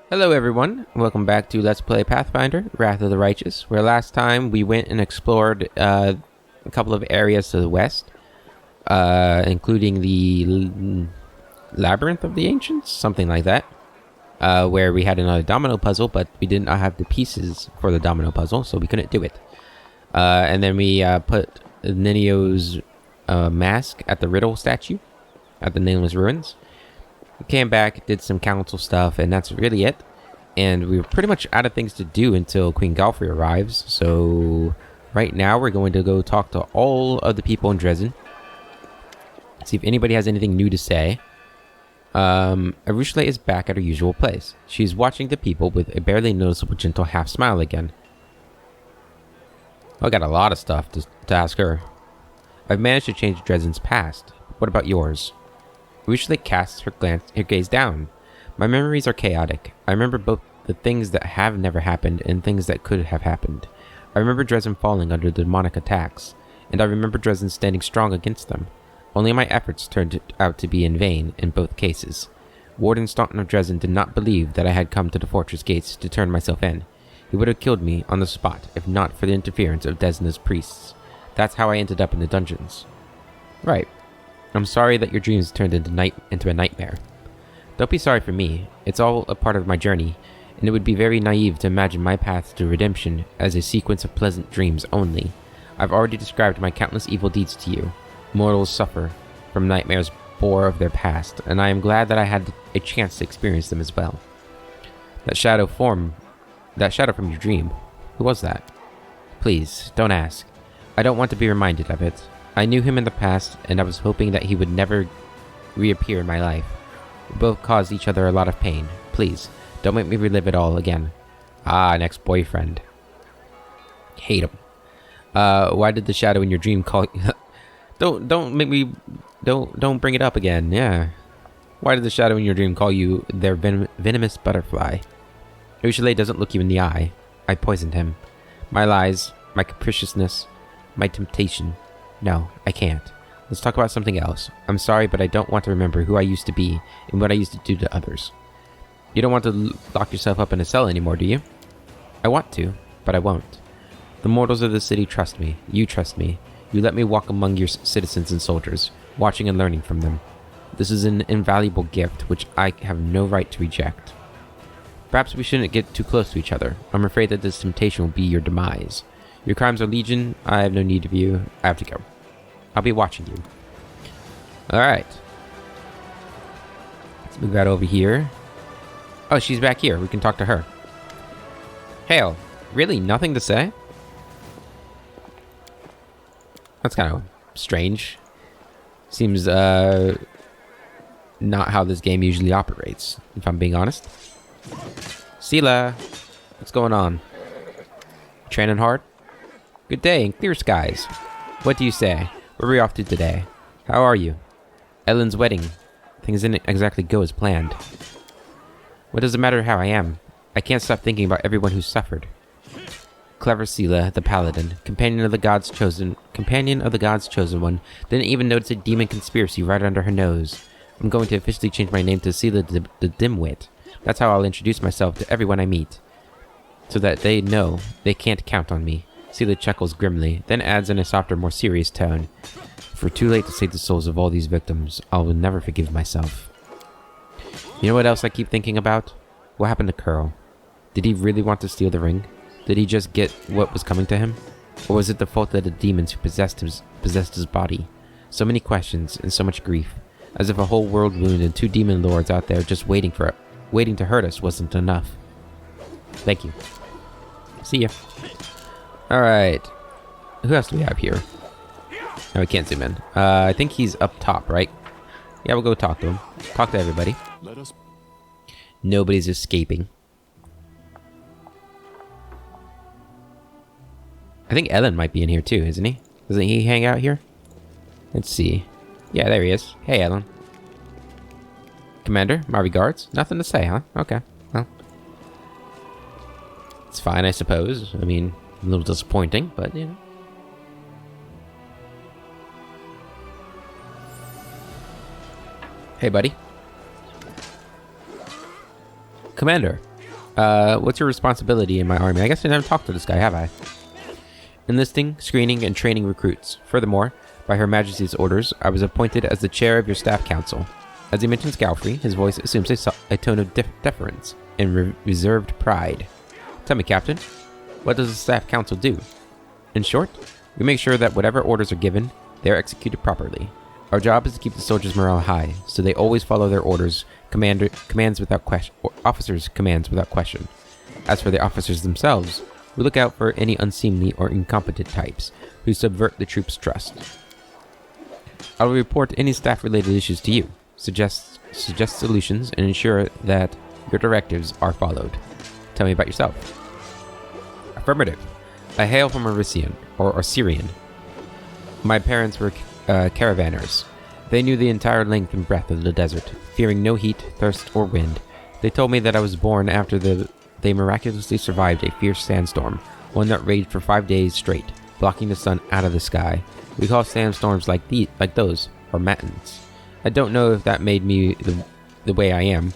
Hello everyone, welcome back to Let's Play Pathfinder, Wrath of the Righteous, where last time we went and explored a couple of areas to the west, including the Labyrinth of the Ancients, something like that, where we had another domino puzzle, but we did not have the pieces for the domino puzzle, so we couldn't do it. And then we put Ninio's mask at the Riddle statue, at the Nameless Ruins. We came back, did some council stuff, and that's really it. And we were pretty much out of things to do until Queen Galfrey arrives. So right now we're going to go talk to all of the people in Dresden. See if anybody has anything new to say. Arushale is back at her usual place. She's watching the people with a barely noticeable gentle half smile again. I got a lot of stuff to ask her. I've managed to change Dresden's past. What about yours? Arushale casts her gaze down. My memories are chaotic. I remember both the things that have never happened and things that could have happened. I remember Dresden falling under the demonic attacks, and I remember Dresden standing strong against them. Only my efforts turned out to be in vain in both cases. Warden Staunton of Dresden did not believe that I had come to the fortress gates to turn myself in. He would have killed me on the spot if not for the interference of Desna's priests. That's how I ended up in the dungeons. Right. I'm sorry that your dreams turned into a nightmare. Don't be sorry for me. It's all a part of my journey, and it would be very naive to imagine my path to redemption as a sequence of pleasant dreams only. I've already described my countless evil deeds to you. Mortals suffer from nightmares born of their past, and I am glad that I had a chance to experience them as well. That shadow from your dream, who was that? Please, don't ask. I don't want to be reminded of it. I knew him in the past, and I was hoping that he would never reappear in my life. We both caused each other a lot of pain. Please, don't make me relive it all again. Ah, an ex-boyfriend. Hate him. Why did the shadow in your dream call you... Don't make me... Don't bring it up again, yeah. Why did the shadow in your dream call you their venomous butterfly? Arushale doesn't look you in the eye. I poisoned him. My lies, my capriciousness, my temptation... No, I can't. Let's talk about something else. I'm sorry, but I don't want to remember who I used to be and what I used to do to others. You don't want to lock yourself up in a cell anymore, do you? I want to, but I won't. The mortals of the city trust me. You trust me. You let me walk among your citizens and soldiers, watching and learning from them. This is an invaluable gift, which I have no right to reject. Perhaps we shouldn't get too close to each other. I'm afraid that this temptation will be your demise. Your crimes are legion. I have no need of you. I have to go. I'll be watching you. Alright. Let's move that over here. Oh, she's back here. We can talk to her. Hail. Really? Nothing to say? That's kind of strange. Seems, not how this game usually operates, if I'm being honest. Sela. What's going on? Training hard? Good day and clear skies. What do you say? Where are we off to today? How are you? Ellen's wedding. Things didn't exactly go as planned. What does it matter how I am? I can't stop thinking about everyone who suffered. Clever Sela, the paladin, companion of the gods chosen one, didn't even notice a demon conspiracy right under her nose. I'm going to officially change my name to Sela the Dimwit. That's how I'll introduce myself to everyone I meet, so that they know they can't count on me. Sela chuckles grimly, then adds in a softer, more serious tone. If we're too late to save the souls of all these victims, I will never forgive myself. You know what else I keep thinking about? What happened to Curl? Did he really want to steal the ring? Did he just get what was coming to him? Or was it the fault of the demons who possessed his body? So many questions and so much grief, as if a whole world wound and 2 demon lords out there just waiting to hurt us wasn't enough. Thank you. See ya. Alright. Who else do we have here? No, we can't zoom in. I think he's up top, right? Yeah, we'll go talk to him. Talk to everybody. Nobody's escaping. I think Ellen might be in here too, isn't he? Doesn't he hang out here? Let's see. Yeah, there he is. Hey, Ellen. Commander, my regards. Nothing to say, huh? Okay. Well. It's fine, I suppose. I mean, a little disappointing, but, you know. Hey, buddy. Commander, What's your responsibility in my army? I guess I never talked to this guy, have I? Enlisting, screening, and training recruits. Furthermore, by Her Majesty's orders, I was appointed as the chair of your staff council. As he mentions Galfrey, his voice assumes a tone of deference and reserved pride. Tell me, Captain, what does the staff council do? In short, we make sure that whatever orders are given, they are executed properly. Our job is to keep the soldiers' morale high, so they always follow their orders, commands without question, or officers' commands without question. As for the officers themselves, we look out for any unseemly or incompetent types who subvert the troops' trust. I will report any staff-related issues to you, suggest solutions, and ensure that your directives are followed. Tell me about yourself. Affirmative. I hail from Syrian. My parents were caravanners. They knew the entire length and breadth of the desert, fearing no heat, thirst, or wind. They told me that I was born after they miraculously survived a fierce sandstorm, one that raged for 5 days straight, blocking the sun out of the sky. We call sandstorms like those matins. I don't know if that made me the way I am,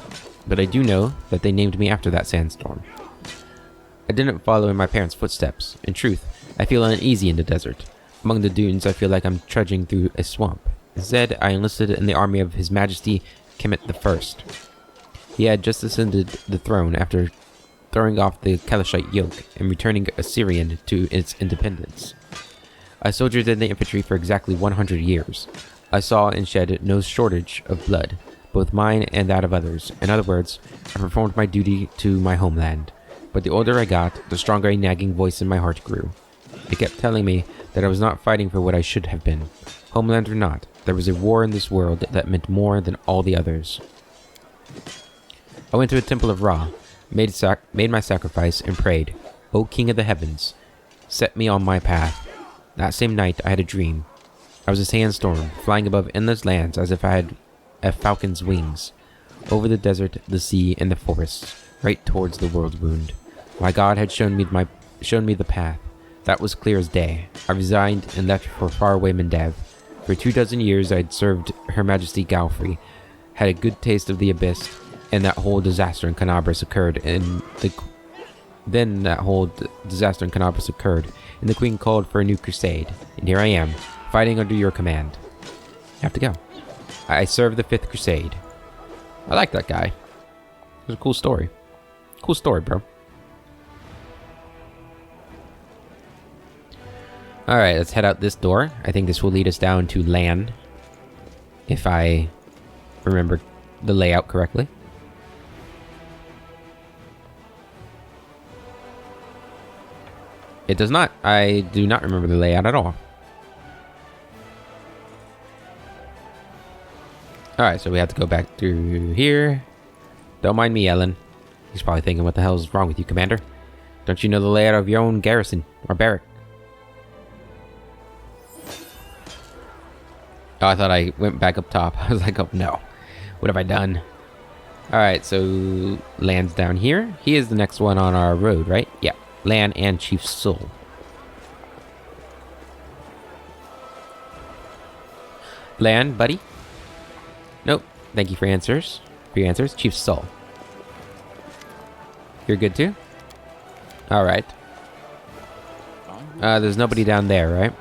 but I do know that they named me after that sandstorm. I didn't follow in my parents' footsteps. In truth, I feel uneasy in the desert. Among the dunes, I feel like I'm trudging through a swamp. Instead, I enlisted in the army of His Majesty Kemet I. He had just ascended the throne after throwing off the Kalashite yoke and returning Assyrian to its independence. I soldiered in the infantry for exactly 100 years. I saw and shed no shortage of blood, both mine and that of others. In other words, I performed my duty to my homeland. But the older I got, the stronger a nagging voice in my heart grew. It kept telling me that I was not fighting for what I should have been. Homeland or not, there was a war in this world that meant more than all the others. I went to a temple of Ra, made my sacrifice, and prayed, "O King of the Heavens, set me on my path." That same night, I had a dream. I was a sandstorm, flying above endless lands as if I had a falcon's wings, over the desert, the sea, and the forests, right towards the world wound. My God had shown me the path. That was clear as day. I resigned and left for faraway Mendev. For 24 years I had served Her Majesty Galfrey, had a good taste of the abyss, and that whole disaster in Canabras occurred, and the Queen called for a new crusade, and here I am, fighting under your command. I have to go. I served the 5th Crusade. I like that guy. It was a cool story. Cool story, bro. Alright, let's head out this door. I think this will lead us down to Lan, if I remember the layout correctly. It does not. I do not remember the layout at all. Alright, so we have to go back through here. Don't mind me, Ellen. He's probably thinking, what the hell is wrong with you, Commander? Don't you know the layout of your own garrison, or barrack? Oh, I thought I went back up top. I was like, oh no. What have I done? Alright, so Lan's down here. He is the next one on our road, right? Yeah. Lan and Chief Soul. Lan, buddy? Nope. Thank you for your answers. Chief Soul. You're good too? Alright. There's nobody down there, right?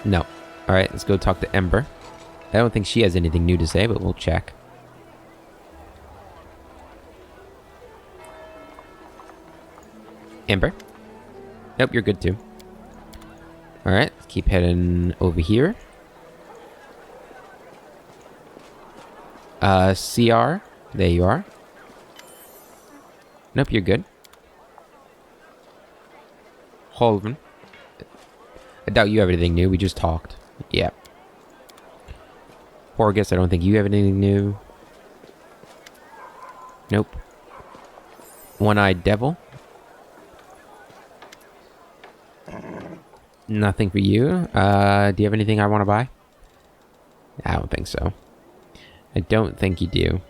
No. Alright, let's go talk to Ember. I don't think she has anything new to say, but we'll check. Ember? Nope, you're good too. Alright, let's keep heading over here. CR. There you are. Nope, you're good. Holven. I doubt you have anything new. We just talked. Yeah. Porgus, I don't think you have anything new. Nope. One-Eyed Devil. Nothing for you. Do you have anything I want to buy? I don't think so. I don't think you do.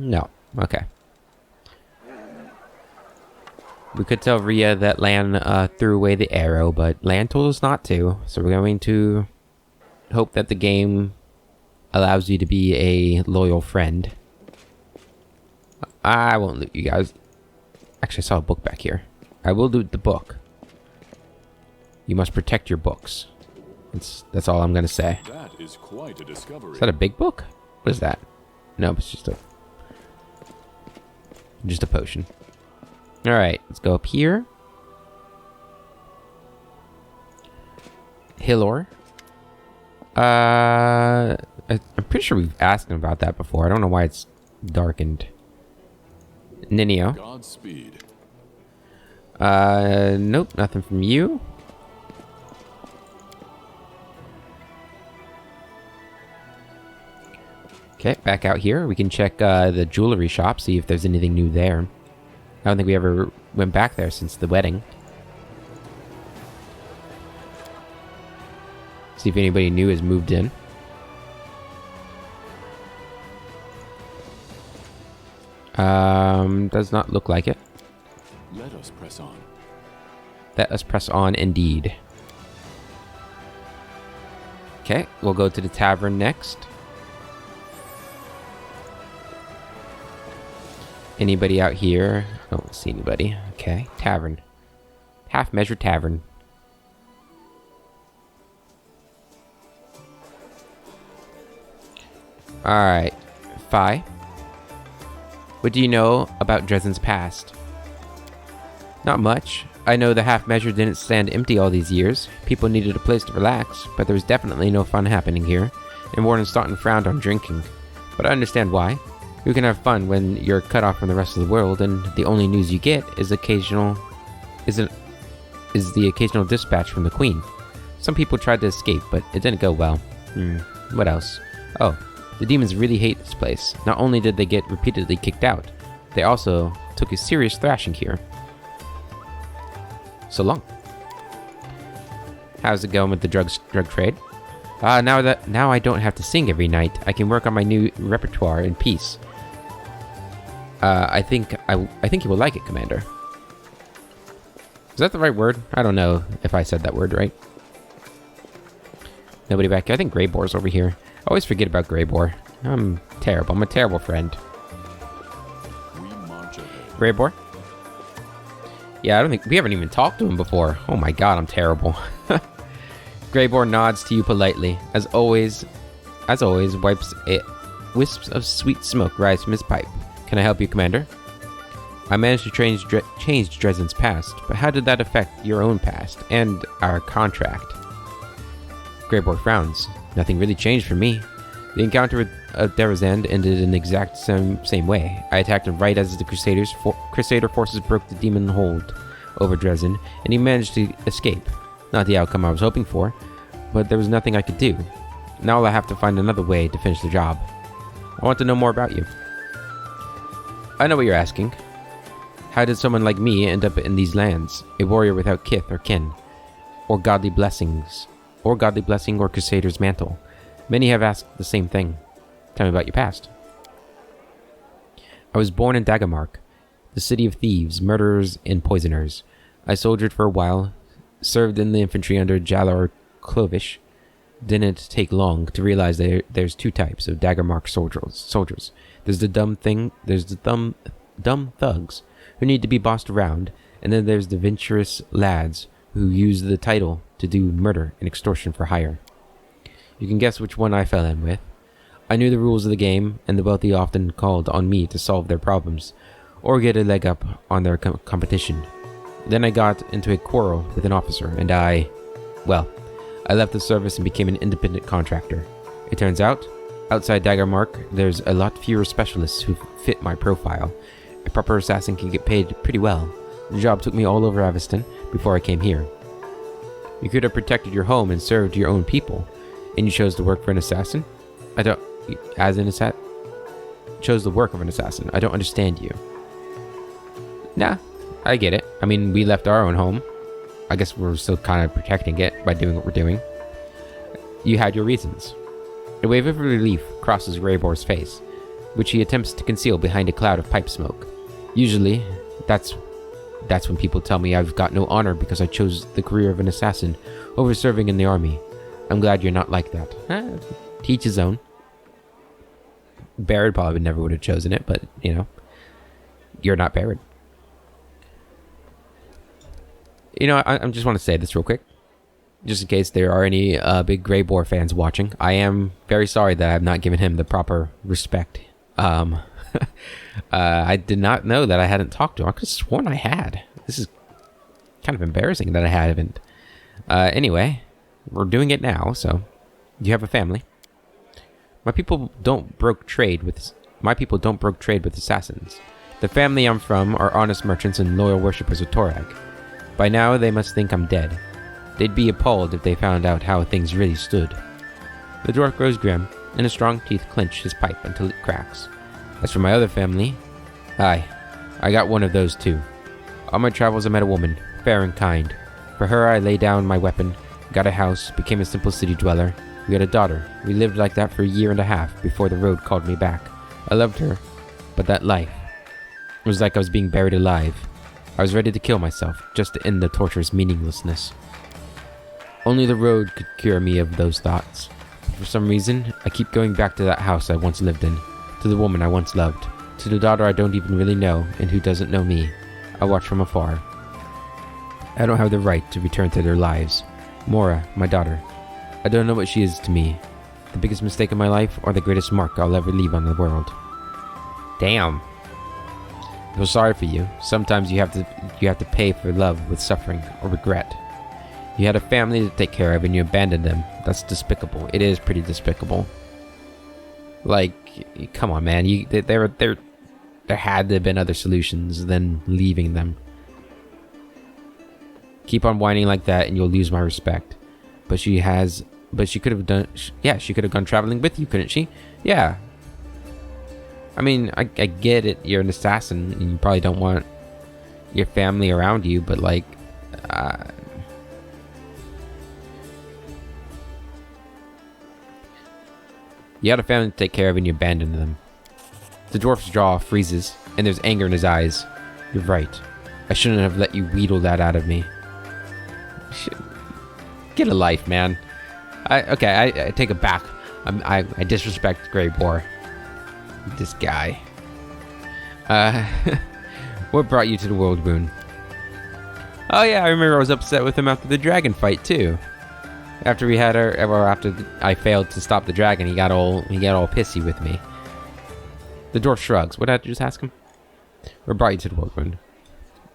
No. Okay. We could tell Rhea that Lan threw away the arrow, but Lan told us not to. So we're going to hope that the game allows you to be a loyal friend. I won't loot you guys. Actually, I saw a book back here. I will loot the book. You must protect your books. That's all I'm gonna say. That is quite a discovery. Is that a big book? What is that? No, it's just a potion. All right, let's go up here. Hillor. I'm pretty sure we've asked him about that before. I don't know why it's darkened. Ninio. Godspeed. Nope, nothing from you. Okay, back out here. We can check the jewelry shop, see if there's anything new there. I don't think we ever went back there since the wedding. See if anybody new has moved in. Does not look like it. Let us press on. Let us press on indeed. Okay, we'll go to the tavern next. Anybody out here? I don't see anybody. Okay, tavern. Half Measure Tavern. Alright. Fi. What do you know about Dresden's past? Not much. I know the Half Measure didn't stand empty all these years. People needed a place to relax, but there was definitely no fun happening here, and Warden Staunton frowned on drinking. But I understand why. You can have fun when you're cut off from the rest of the world, and the only news you get is the occasional dispatch from the Queen. Some people tried to escape, but it didn't go well. What else? Oh, the demons really hate this place. Not only did they get repeatedly kicked out, they also took a serious thrashing here. So long. How's it going with the drug trade? Now I don't have to sing every night. I can work on my new repertoire in peace. I think you will like it, Commander. Is that the right word? I don't know if I said that word right. Nobody back here. I think Greyboar's over here. I always forget about Greyboar. I'm terrible. I'm a terrible friend. Greyboar? Yeah, I don't think we haven't even talked to him before. Oh my god, I'm terrible. Greyboar nods to you politely. As always, wisps of sweet smoke rise from his pipe. Can I help you, Commander? I managed to change Dresden's past, but how did that affect your own past and our contract? Greyboar frowns. Nothing really changed for me. The encounter with Derazand ended in the exact same way. I attacked him right as the Crusader forces broke the demon hold over Dresden, and he managed to escape. Not the outcome I was hoping for, but there was nothing I could do. Now I'll have to find another way to finish the job. I want to know more about you. I know what you're asking. How did someone like me end up in these lands? A warrior without kith or kin, or godly blessing, or Crusader's mantle. Many have asked the same thing. Tell me about your past. I was born in Daggermark, the city of thieves, murderers, and poisoners. I soldiered for a while, served in the infantry under Jalor Clovish. Didn't take long to realize there's two types of Daggermark soldiers. There's the dumb thugs who need to be bossed around, and then there's the venturous lads who use the title to do murder and extortion for hire. You can guess which one I fell in with. I knew the rules of the game, and the wealthy often called on me to solve their problems, or get a leg up on their competition. Then I got into a quarrel with an officer, and I left the service and became an independent contractor. It turns out, outside Daggermark, there's a lot fewer specialists who fit my profile. A proper assassin can get paid pretty well. The job took me all over Aveston before I came here. You could have protected your home and served your own people, and you chose to work for an assassin? Chose the work of an assassin. I don't understand you. Nah, I get it. I mean, we left our own home. I guess we're still kind of protecting it by doing what we're doing. You had your reasons. A wave of relief crosses Greyboar's face, which he attempts to conceal behind a cloud of pipe smoke. Usually, that's when people tell me I've got no honor because I chose the career of an assassin over serving in the army. I'm glad you're not like that. Teach his own. Barrett probably never would have chosen it, but, you know, you're not Barrett. You know, I just want to say this real quick, just in case there are any big Grey Boar fans watching. I am very sorry that I have not given him the proper respect. I did not know that I hadn't talked to him. I could have sworn I had. This is kind of embarrassing that I haven't. Anyway, we're doing it now, so you have a family. My people don't broke trade with assassins. The family I'm from are honest merchants and loyal worshippers of Torag. By now, they must think I'm dead. They'd be appalled if they found out how things really stood. The dwarf grows grim, and his strong teeth clench his pipe until it cracks. As for my other family, I got one of those too. On my travels I met a woman, fair and kind. For her I lay down my weapon, got a house, became a simple city dweller. We had a daughter. We lived like that for a year and a half before the road called me back. I loved her, but that life, it was like I was being buried alive. I was ready to kill myself, just to end the torture's meaninglessness. Only the road could cure me of those thoughts. For some reason, I keep going back to that house I once lived in, to the woman I once loved, to the daughter I don't even really know and who doesn't know me. I watch from afar. I don't have the right to return to their lives. Mora, my daughter. I don't know what she is to me. The biggest mistake of my life or the greatest mark I'll ever leave on the world. Damn. I feel sorry for you. Sometimes you have to pay for love with suffering or regret. You had a family to take care of and you abandoned them. That's despicable. It is pretty despicable. Like, come on, man. There had to have been other solutions than leaving them. Keep on whining like that and you'll lose my respect. But she could have done... Yeah, she could have gone traveling with you, couldn't she? Yeah. I mean, I get it. You're an assassin and you probably don't want your family around you, but like... you had a family to take care of and you abandoned them. The dwarf's jaw freezes and there's anger in his eyes. You're right. I shouldn't have let you wheedle that out of me. Get a life, man. I take it back. I disrespect Grey Boar. This guy. What brought you to the World Wound? Oh yeah, I remember I was upset with him after the dragon fight too. After I failed to stop the dragon, he got all pissy with me. The dwarf shrugs. What did I just ask him? What brought you to the World Wound?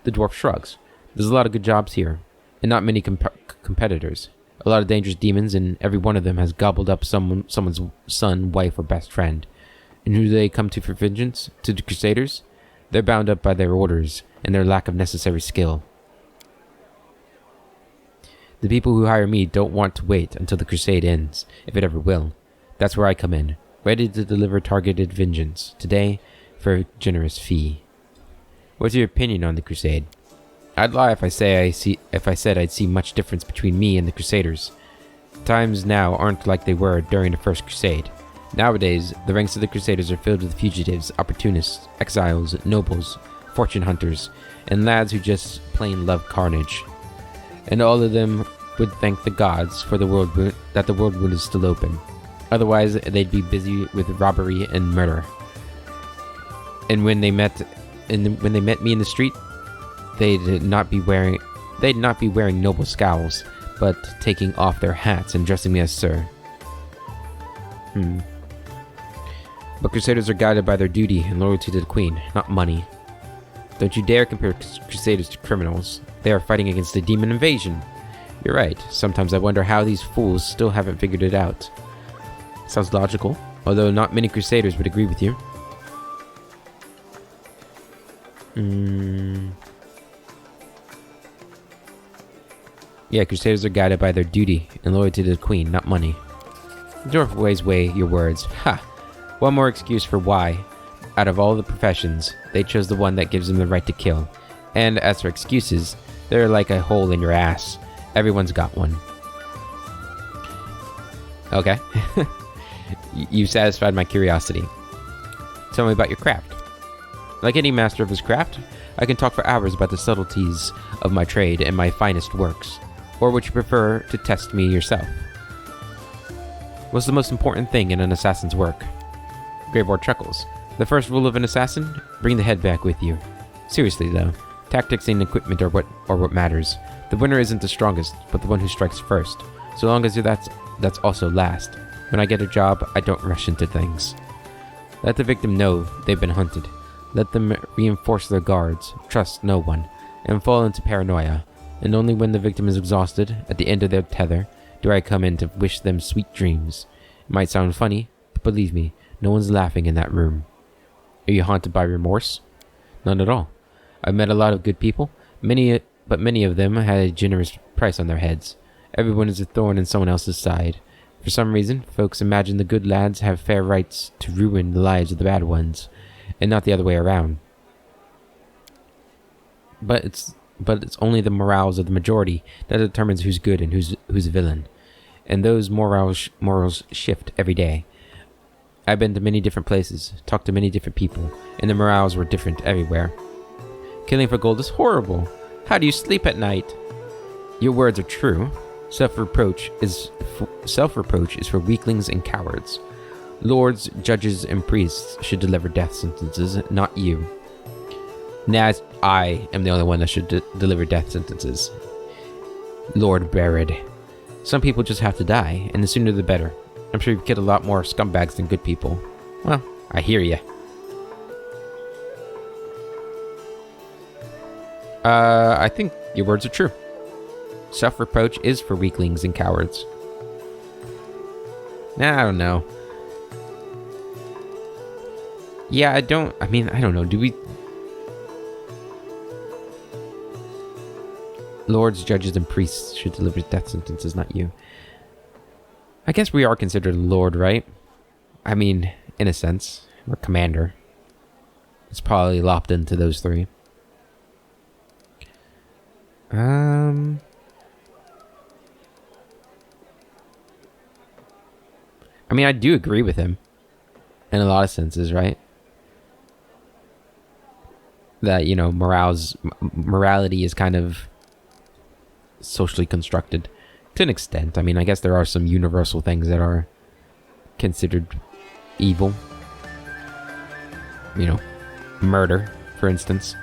The dwarf shrugs. There's a lot of good jobs here, and not many competitors. A lot of dangerous demons, and every one of them has gobbled up someone's son, wife, or best friend. And who do they come to for vengeance? To the Crusaders? They're bound up by their orders and their lack of necessary skill. The people who hire me don't want to wait until the crusade ends, if it ever will. That's where I come in, ready to deliver targeted vengeance, today, for a generous fee. What's your opinion on the crusade? I'd lie if I said I'd see much difference between me and the Crusaders. Times now aren't like they were during the First Crusade. Nowadays, the ranks of the Crusaders are filled with fugitives, opportunists, exiles, nobles, fortune hunters, and lads who just plain love carnage. And all of them would thank the gods for the world that the World Wound is still open. Otherwise, they'd be busy with robbery and murder. And when they met me in the street, they'd not be wearing noble scowls, but taking off their hats and dressing me as sir. But Crusaders are guided by their duty and loyalty to the Queen, not money. Don't you dare compare Crusaders to criminals. They are fighting against a demon invasion. You're right. Sometimes I wonder how these fools still haven't figured it out. Sounds logical, although not many Crusaders would agree with you. Yeah, Crusaders are guided by their duty and loyalty to the Queen, not money. The dwarf weigh your words. Ha! One more excuse for why, out of all the professions, they chose the one that gives them the right to kill. And as for excuses, they're like a hole in your ass. Everyone's got one. Okay. You satisfied my curiosity. Tell me about your craft. Like any master of his craft, I can talk for hours about the subtleties of my trade and my finest works. Or would you prefer to test me yourself? What's the most important thing in an assassin's work? Greybor chuckles. The first rule of an assassin? Bring the head back with you. Seriously though, tactics and equipment are what matters. The winner isn't the strongest, but the one who strikes first. So long as that's also last. When I get a job, I don't rush into things. Let the victim know they've been hunted. Let them reinforce their guards, trust no one, and fall into paranoia. And only when the victim is exhausted, at the end of their tether, do I come in to wish them sweet dreams. It might sound funny, but believe me, no one's laughing in that room. Are you haunted by remorse? None at all. I've met a lot of good people, but many of them had a generous price on their heads. Everyone is a thorn in someone else's side. For some reason, folks imagine the good lads have fair rights to ruin the lives of the bad ones, and not the other way around. But it's only the morals of the majority that determines who's good and who's a villain. And those morals shift every day. I've been to many different places, talked to many different people, and the morals were different everywhere. Killing for gold is horrible. How do you sleep at night? Your words are true. Self-reproach is for weaklings and cowards. Lords, judges, and priests should deliver death sentences, not you. Nah, I am the only one that should deliver death sentences. Lord Barad. Some people just have to die, and the sooner the better. I'm sure you've killed a lot more scumbags than good people. Well, I hear ya. I think your words are true. Self-reproach is for weaklings and cowards. Nah, I don't know. Yeah, I don't know. Do we... Lords, judges, and priests should deliver death sentences, not you. I guess we are considered a lord, right? I mean, in a sense. We're commander. It's probably lopped into those three. I mean, I do agree with him. In a lot of senses, right? That, you know, morality is kind of socially constructed. To an extent. I mean, I guess there are some universal things that are considered evil. You know, murder, for instance.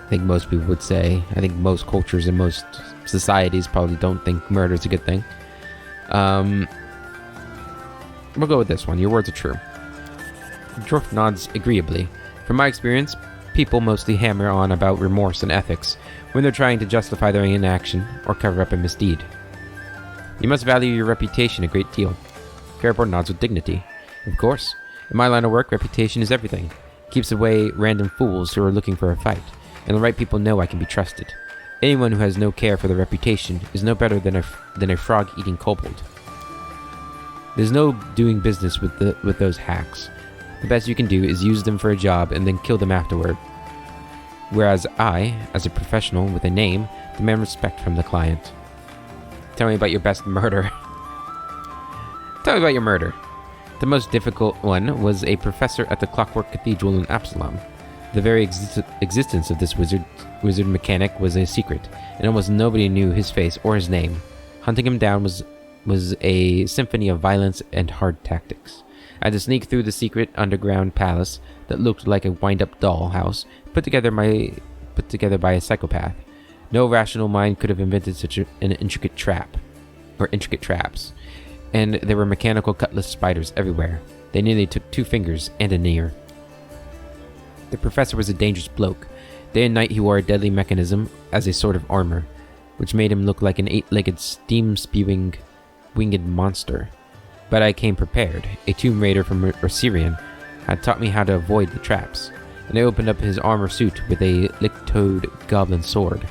I think most people would say, I think most cultures and most societies probably don't think murder is a good thing. We'll go with this one. Your words are true. Dwarf nods agreeably. From my experience, people mostly hammer on about remorse and ethics when they're trying to justify their inaction or cover up a misdeed. You must value your reputation a great deal. Greybor nods with dignity. Of course. In my line of work, reputation is everything. Keeps away random fools who are looking for a fight, and the right people know I can be trusted. Anyone who has no care for their reputation is no better than a frog-eating kobold. There's no doing business with those hacks. The best you can do is use them for a job and then kill them afterward. Whereas I, as a professional with a name, demand respect from the client. Tell me about your best murder. Tell me about your murder. The most difficult one was a professor at the Clockwork Cathedral in Absalom. The very existence of this wizard mechanic was a secret, and almost nobody knew his face or his name. Hunting him down was a symphony of violence and hard tactics. I had to sneak through the secret underground palace that looked like a wind-up dollhouse put together by a psychopath. No rational mind could have invented such an intricate trap, or intricate traps. And there were mechanical cutlass spiders everywhere. They nearly took 2 fingers and an ear. The professor was a dangerous bloke. Day and night he wore a deadly mechanism as a sort of armor, which made him look like an 8-legged, steam-spewing, winged monster. But I came prepared. A tomb raider from Osirian had taught me how to avoid the traps, and I opened up his armor suit with a lick-toed goblin sword.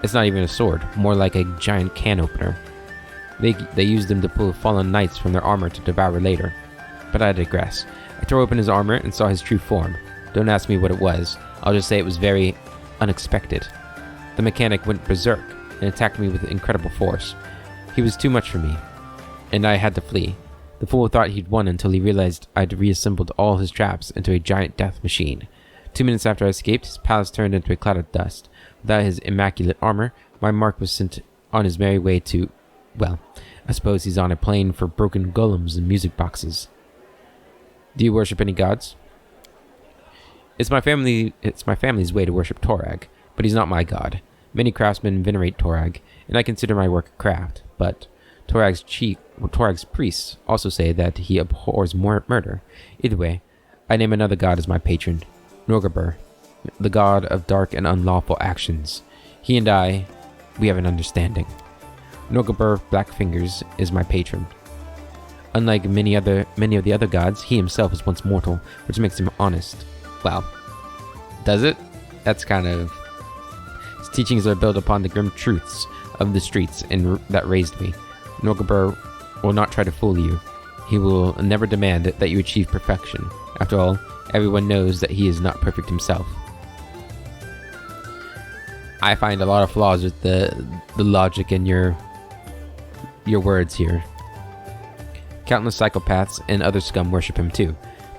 It's not even a sword, more like a giant can opener. They used them to pull fallen knights from their armor to devour later. But I digress. I tore open his armor and saw his true form. Don't ask me what it was. I'll just say it was very unexpected. The mechanic went berserk and attacked me with incredible force. He was too much for me, and I had to flee. The fool thought he'd won until he realized I'd reassembled all his traps into a giant death machine. 2 minutes after I escaped, his palace turned into a cloud of dust. Without his immaculate armor, my mark was sent on his merry way to... well, I suppose he's on a plane for broken golems and music boxes. Do you worship any gods? It's my family's way to worship Torag, but he's not my god. Many craftsmen venerate Torag, and I consider my work a craft, but Torag's priests also say that he abhors murder. Either way, I name another god as my patron, Norgabur, the god of dark and unlawful actions. He and I, we have an understanding. Norgabur Blackfingers is my patron. Unlike many of the other gods, he himself is once mortal, which makes him honest. Wow. Does it? That's kind of... His teachings are built upon the grim truths of the streets and that raised me. Norgabur will not try to fool you. He will never demand that you achieve perfection. After all, everyone knows that he is not perfect himself. I find a lot of flaws with the logic in your words here. Countless psychopaths and other scum worship him too.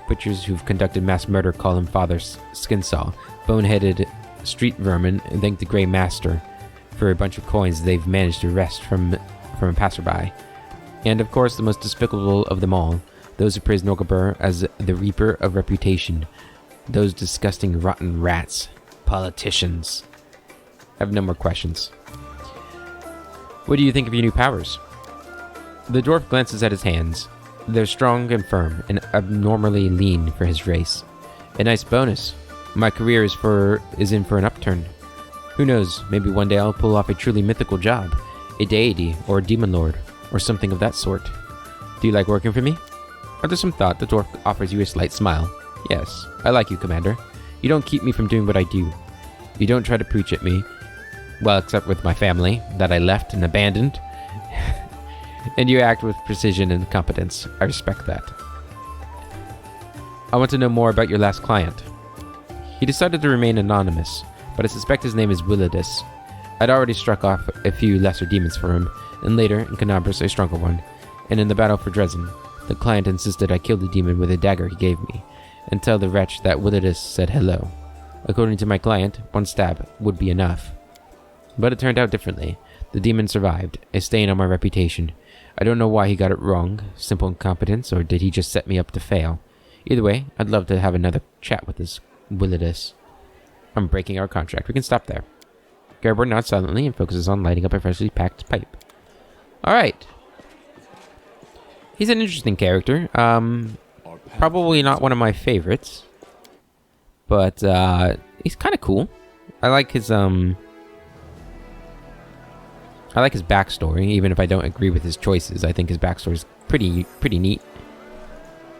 Butchers who've conducted mass murder call him Father Skinsaw. Boneheaded street vermin thank the Grey Master for a bunch of coins they've managed to wrest from a passerby. And of course, the most despicable of them all, those who praise Norgabur as the Reaper of Reputation. Those disgusting rotten rats. Politicians. I have no more questions. What do you think of your new powers? The dwarf glances at his hands. They're strong and firm, and abnormally lean for his race. A nice bonus. My career is in for an upturn. Who knows, maybe one day I'll pull off a truly mythical job. A deity, or a demon lord, or something of that sort. Do you like working for me? After some thought, the dwarf offers you a slight smile. Yes, I like you, Commander. You don't keep me from doing what I do. You don't try to preach at me. Well, except with my family, that I left and abandoned. And you act with precision and competence. I respect that. I want to know more about your last client. He decided to remain anonymous, but I suspect his name is Willidus. I'd already struck off a few lesser demons for him, and later, in Canabras, a stronger one. And in the battle for Dresden, the client insisted I kill the demon with a dagger he gave me, and tell the wretch that Willidus said hello. According to my client, one stab would be enough. But it turned out differently. The demon survived, a stain on my reputation. I don't know why he got it wrong, simple incompetence, or did he just set me up to fail? Either way, I'd love to have another chat with this Willidus. I'm breaking our contract. We can stop there. Garibor nods silently and focuses on lighting up a freshly packed pipe. Alright. He's an interesting character. Probably not one of my favorites. But, he's kind of cool. I like his backstory, even if I don't agree with his choices. I think his backstory is pretty neat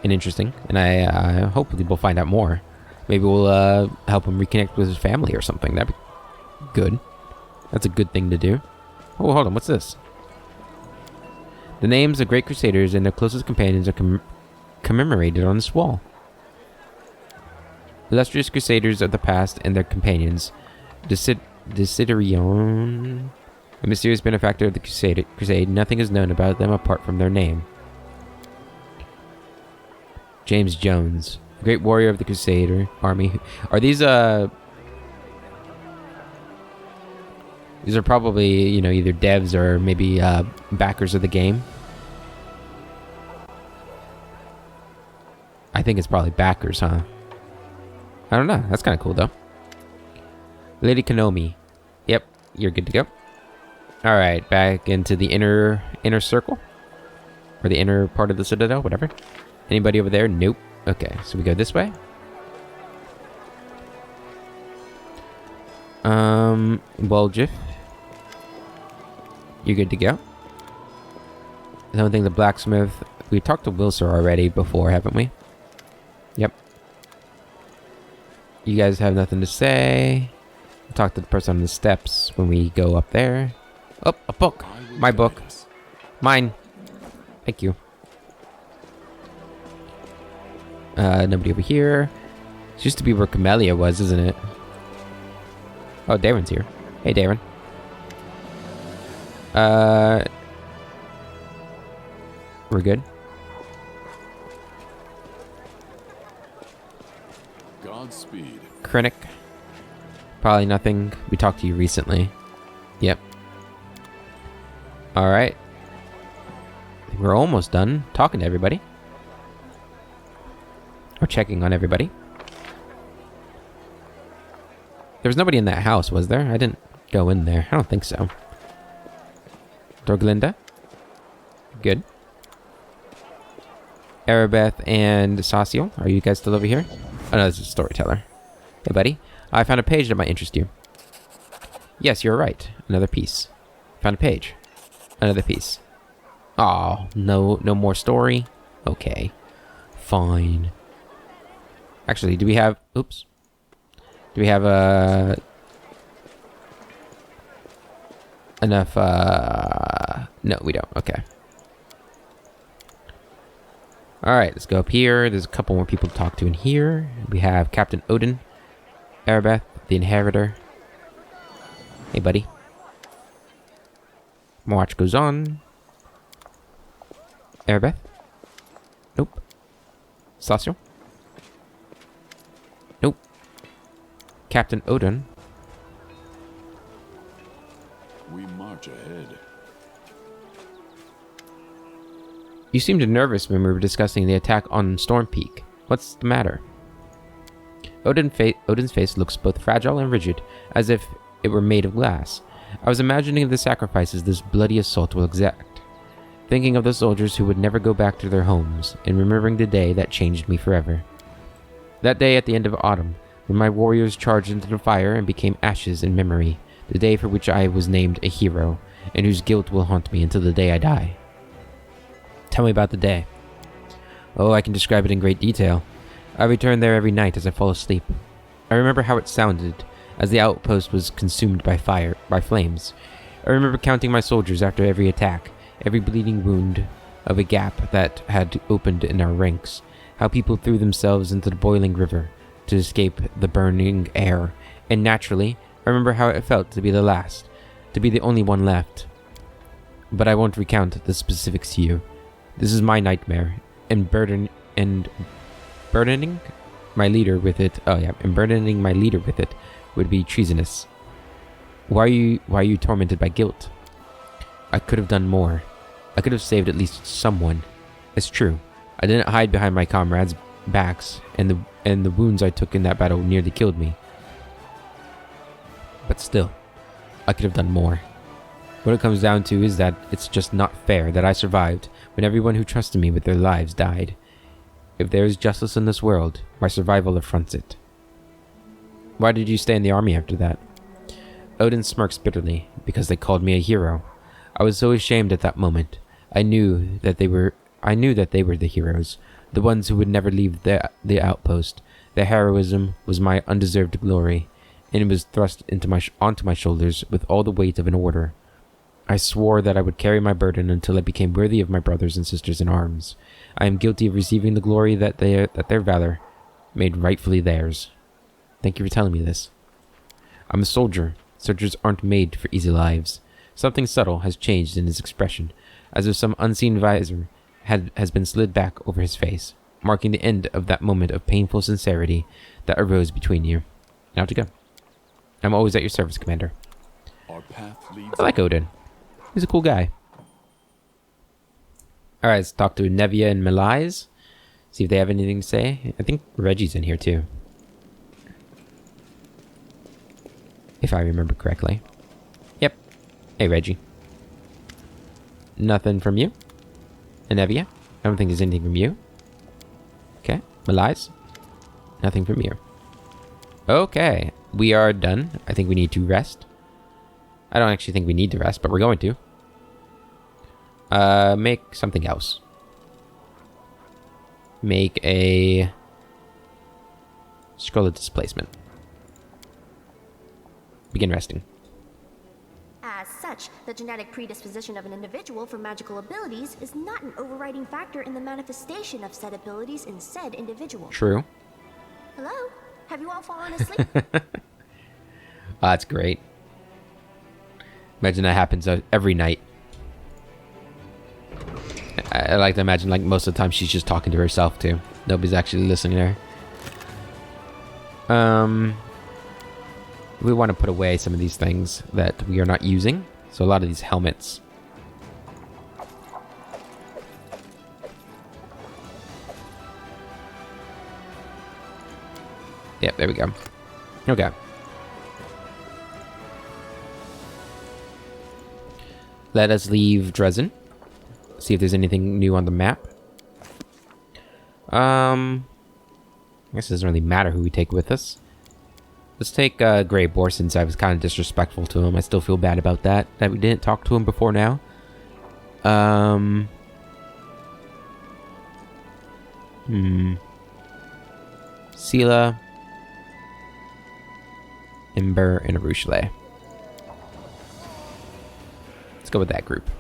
and interesting, and I hopefully we'll find out more. Maybe we'll help him reconnect with his family or something. That'd be good. That's a good thing to do. Oh, hold on, what's this? The names of great crusaders and their closest companions are commemorated on this wall. Illustrious crusaders of the past and their companions. Desiderion... A mysterious benefactor of the crusade, nothing is known about them apart from their name. James Jones, a great warrior of the Crusader army. Are these, These are probably, either devs or maybe, backers of the game. I think it's probably backers, huh? I don't know. That's kind of cool, though. Lady Konomi. Yep, you're good to go. Alright, back into the inner circle. Or the inner part of the citadel, whatever. Anybody over there? Nope. Okay, so we go this way. Woljif. You're good to go. I don't think the blacksmith... We talked to Wilser already before, haven't we? Yep. You guys have nothing to say. We'll talk to the person on the steps when we go up there. Oh, a book. My book. Mine. Thank you. Nobody over here. This used to be where Camellia was, isn't it? Oh, Darren's here. Hey, Darren. We're good. Godspeed. Krennic. Probably nothing. We talked to you recently. Yep. Alright. We're almost done talking to everybody. Or checking on everybody. There was nobody in that house, was there? I didn't go in there. I don't think so. Dorglinda? Good. Arabeth and Saciel, are you guys still over here? Oh no, this is a storyteller. Hey buddy, I found a page that might interest you. Yes, you're right. Another piece. Found a page. Another piece. Oh, no more story? Okay. Fine. Actually, do we have... Oops. Do we have, enough, No, we don't. Okay. Alright, let's go up here. There's a couple more people to talk to in here. We have Captain Odin. Arabeth, the Inheritor. Hey, buddy. My watch goes on. Arabeth? Nope. Saciel? Nope. Captain Odin? We march ahead. You seemed nervous when we were discussing the attack on Storm Peak. What's the matter? Odin's face looks both fragile and rigid, as if it were made of glass. I was imagining the sacrifices this bloody assault will exact, thinking of the soldiers who would never go back to their homes, and remembering the day that changed me forever. That day at the end of autumn, when my warriors charged into the fire and became ashes in memory, the day for which I was named a hero, and whose guilt will haunt me until the day I die. Tell me about the day. Oh, I can describe it in great detail. I return there every night as I fall asleep. I remember how it sounded as the outpost was consumed by flames. I remember counting my soldiers after every attack, every bleeding wound of a gap that had opened in our ranks, how people threw themselves into the boiling river to escape the burning air, and naturally, I remember how it felt to be the last, to be the only one left. But I won't recount the specifics to you. This is my nightmare, and burdening my leader with it. Oh yeah, and burdening my leader with it would be treasonous. Why are you tormented by guilt? I could have done more. I could have saved at least someone. It's true. I didn't hide behind my comrades' backs, and the wounds I took in that battle nearly killed me. But still, I could have done more. What it comes down to is that it's just not fair that I survived when everyone who trusted me with their lives died. If there is justice in this world, my survival affronts it. Why did you stay in the army after that? Odin smirks bitterly, because they called me a hero. I was so ashamed at that moment. I knew that they were the heroes, the ones who would never leave the outpost. Their heroism was my undeserved glory, and it was thrust onto my shoulders with all the weight of an order. I swore that I would carry my burden until I became worthy of my brothers and sisters in arms. I am guilty of receiving the glory that their valor made rightfully theirs. Thank you for telling me this. I'm a soldier. Soldiers aren't made for easy lives. Something subtle has changed in his expression, as if some unseen visor has been slid back over his face, marking the end of that moment of painful sincerity that arose between you. Now to go. I'm always at your service, Commander. Our path leads. I like Odin. He's a cool guy. Alright, let's talk to Nevia and Malaise. See if they have anything to say. I think Reggie's in here too, if I remember correctly. Yep. Hey, Reggie. Nothing from you? And Nevia? I don't think there's anything from you. Okay. Malaise? Nothing from you. Okay. We are done. I think we need to rest. I don't actually think we need to rest, but we're going to. Make something else. Make a scroll of displacement. Begin resting. As such, the genetic predisposition of an individual for magical abilities is not an overriding factor in the manifestation of said abilities in said individual. True. Hello? Have you all fallen asleep? Oh, that's great. Imagine that happens every night. I like to imagine, like, most of the time she's just talking to herself too. Nobody's actually listening to her. We want to put away some of these things that we are not using. So a lot of these helmets. Yep, there we go. Okay. Let us leave Dresden. See if there's anything new on the map. I guess it doesn't really matter who we take with us. Let's take Grey Boar, since I was kind of disrespectful to him. I still feel bad about that we didn't talk to him before now. Sela, Ember, and Arushale. Let's go with that group.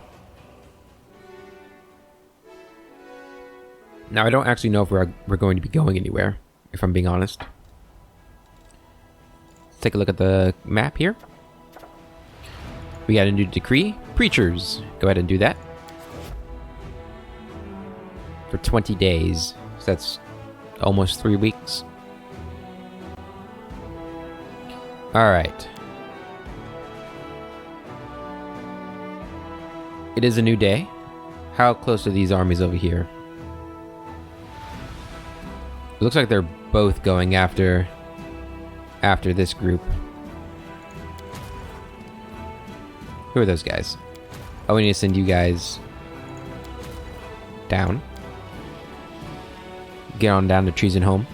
Now, I don't actually know if we're going to be going anywhere, if I'm being honest. Let's take a look at the map here. We got a new decree. Preachers. Go ahead and do that. For 20 days. So that's almost 3 weeks. Alright. It is a new day. How close are these armies over here? It looks like they're both going after this group. Who are those guys? Oh, we need to send you guys down. Get on down to Treason Home.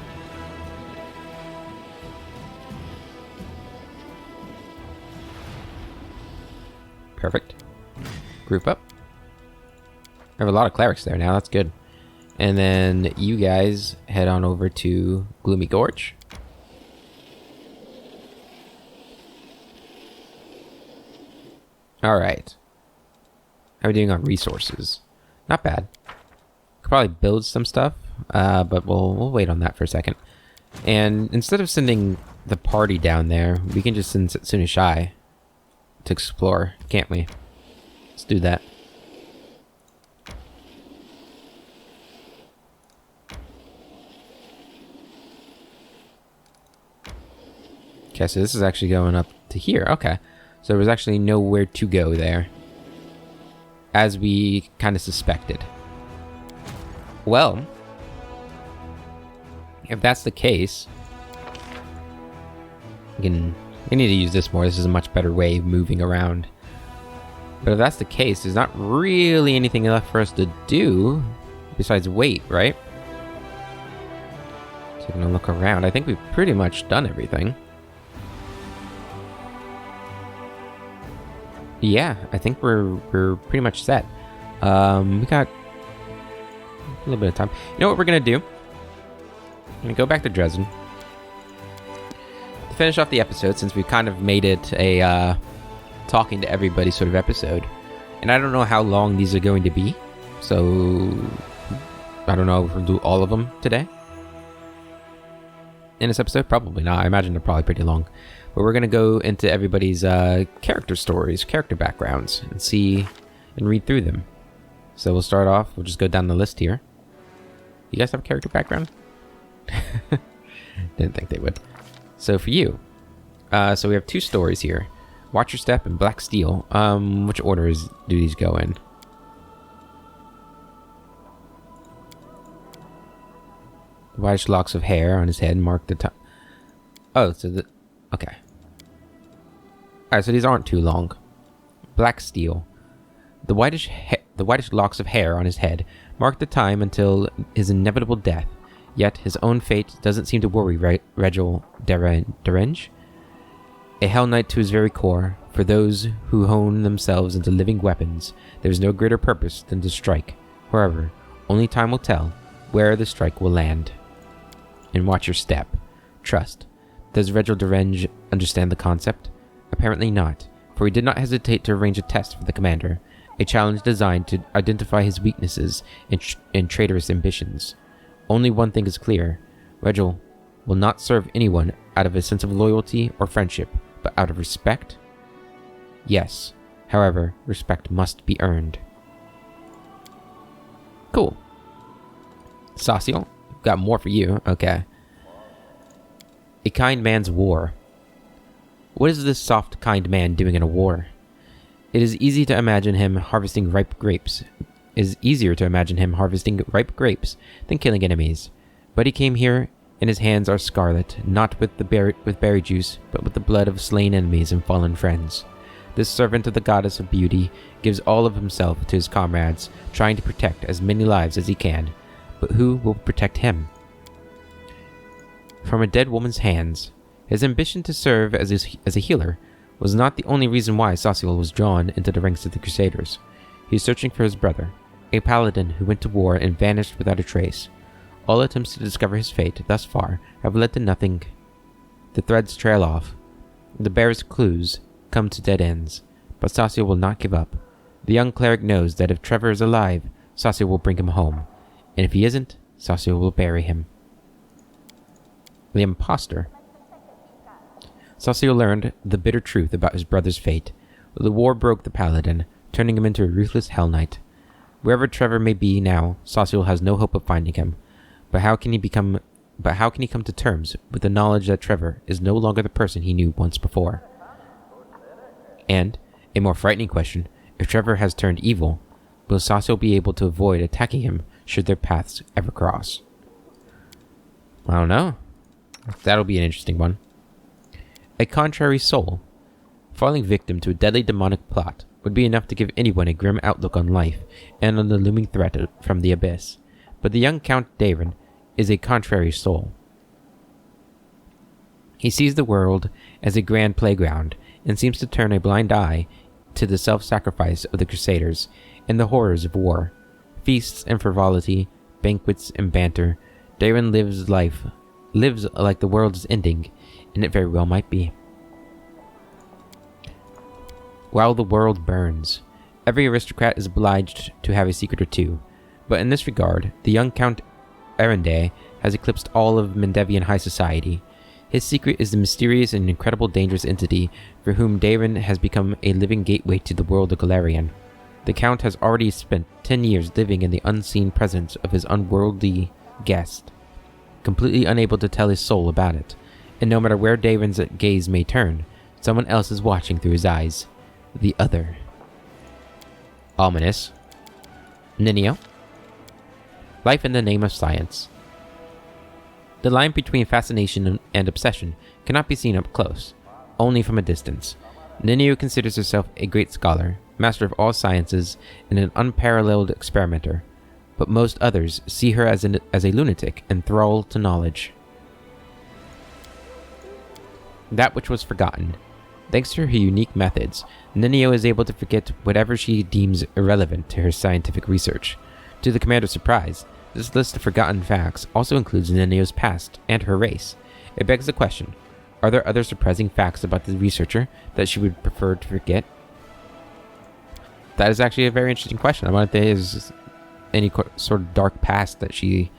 Perfect. Group up. I have a lot of clerics there now, that's good. And then you guys head on over to Gloomy Gorge. Alright. How are we doing on resources? Not bad. Could probably build some stuff, but we'll wait on that for a second. And instead of sending the party down there, we can just send Sunishai to explore, can't we? Let's do that. Okay, so this is actually going up to here. Okay. So there was actually nowhere to go there, as we kind of suspected. Well, if that's the case, we need to use this more. This is a much better way of moving around. But if that's the case, there's not really anything left for us to do besides wait, right? Taking a look around, I think we've pretty much done everything. Yeah, I think we're pretty much set. We got a little bit of time. You know what we're gonna do? I'm gonna go back to Dresden to finish off the episode, since we've kind of made it a talking to everybody sort of episode. And I don't know how long these are going to be, so I don't know if we'll do all of them today in this episode. Probably not. I imagine they're probably pretty long. But we're going to go into everybody's character stories, character backgrounds, and see and read through them. So we'll start off. We'll just go down the list here. You guys have a character background? Didn't think they would. So for you, so we have 2 stories here. Watch Your Step and Black Steel. Which orders do these go in? Whitish locks of hair on his head mark the time. Oh, so the... Okay. Alright, so these aren't too long. Black Steel. The whitish locks of hair on his head mark the time until his inevitable death. Yet his own fate doesn't seem to worry Regil Derenge. A Hell Knight to his very core. For those who hone themselves into living weapons, there is no greater purpose than to strike. However, only time will tell where the strike will land. And watch your step. Trust. Does Regil Derenge understand the concept? Apparently not, for he did not hesitate to arrange a test for the commander, a challenge designed to identify his weaknesses and traitorous ambitions. Only one thing is clear. Regil will not serve anyone out of a sense of loyalty or friendship, but out of respect? Yes. However, respect must be earned. Cool. Saciel, got more for you. Okay. A kind man's war. What is this soft, kind man doing in a war? It is easy to imagine him harvesting ripe grapes. It is easier to imagine him harvesting ripe grapes than killing enemies. But he came here and his hands are scarlet, not with berry juice, but with the blood of slain enemies and fallen friends. This servant of the goddess of beauty gives all of himself to his comrades, trying to protect as many lives as he can. But who will protect him? From a dead woman's hands. His ambition to serve as a healer was not the only reason why Saciel was drawn into the ranks of the Crusaders. He is searching for his brother, a paladin who went to war and vanished without a trace. All attempts to discover his fate thus far have led to nothing. The threads trail off. The barest clues come to dead ends. But Saciel will not give up. The young cleric knows that if Trevor is alive, Saciel will bring him home. And if he isn't, Saciel will bury him. The imposter. Saciel learned the bitter truth about his brother's fate. The war broke the paladin, turning him into a ruthless hell knight. Wherever Trevor may be now, Saciel has no hope of finding him. But how can he come to terms with the knowledge that Trevor is no longer the person he knew once before? And, a more frightening question, if Trevor has turned evil, will Saciel be able to avoid attacking him should their paths ever cross? I don't know. That'll be an interesting one. A contrary soul. Falling victim to a deadly demonic plot would be enough to give anyone a grim outlook on life and on the looming threat from the abyss. But the young Count Daron is a contrary soul. He sees the world as a grand playground and seems to turn a blind eye to the self-sacrifice of the Crusaders and the horrors of war. Feasts and frivolity, banquets and banter. Daron lives like the world is ending, and it very well might be. While the world burns, every aristocrat is obliged to have a secret or two. But in this regard, the young Count Arendelle has eclipsed all of Mendevian high society. His secret is the mysterious and incredible dangerous entity for whom Daron has become a living gateway to the world of Galarian. The Count has already spent 10 years living in the unseen presence of his unworldly guest, completely unable to tell his soul about it, and no matter where Daron's gaze may turn, someone else is watching through his eyes. The other. Ominous. Ninio. Life in the name of science. The line between fascination and obsession cannot be seen up close, only from a distance. Ninio considers herself a great scholar, master of all sciences, and an unparalleled experimenter, but most others see her as a lunatic and thrall to knowledge. That which was forgotten. Thanks to her unique methods, Ninio is able to forget whatever she deems irrelevant to her scientific research. To the commander's surprise, this list of forgotten facts also includes Ninio's past and her race. It begs the question, are there other surprising facts about the researcher that she would prefer to forget? That is actually a very interesting question. I wonder if there is any sort of dark past that she